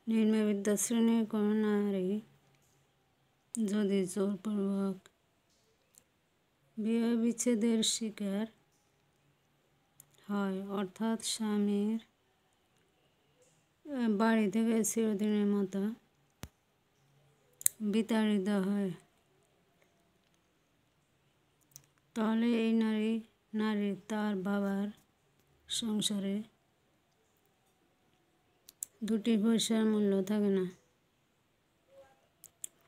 নিম্নবিত্ত শ্রেণীর কোনো নারী যদি জোরপূর্বক বিবাহ বিচ্ছেদের শিকার হয়, অর্থাৎ স্বামীর বাড়ি থেকে চিরদিনের মতো বিতাড়িত হয়, তাহলে এই নারী তার বাবার সংসারে 2 পয়সার মূল্য থাকে না।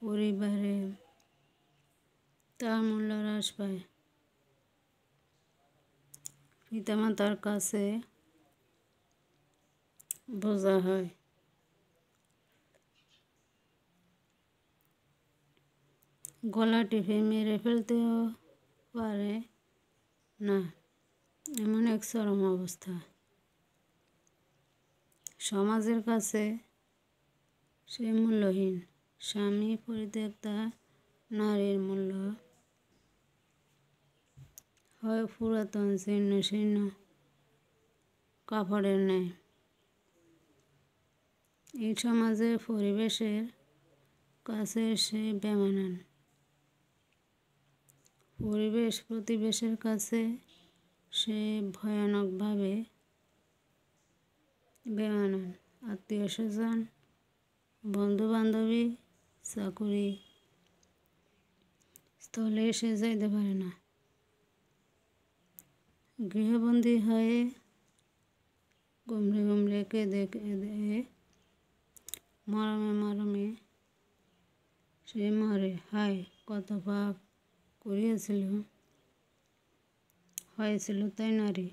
পরিবারে তার মূল্য হ্রাস পায়। পিতামাতার কাছে বোঝা হয়। গলা টিপে মেরে ফেলতেও পারে না, এমন এক চরম অবস্থা। সমাজের কাছে সে মূল্যহীন। স্বামী পরিত্যক্তা নারীর মূল্য হয় পুরাতন জীর্ণ শীর্ণ কাপড়ের ন্যায়। এই সমাজের পরিবেশের কাছে সে বেমানান। পরিবেশ প্রতিবেশের কাছে সে ভয়ানকভাবে বেমানান। আত্মীয় স্বজন, বন্ধু বান্ধবী, চাকুরি স্থলে সে যাইতে পারে না। গৃহবন্দী হয়ে গুমড়ে গুমড়ে কেঁদে কেঁদে মরমে মরমে সে মরে। হায়, কত পাপ করিয়াছিল হয়েছিল তাই নারী।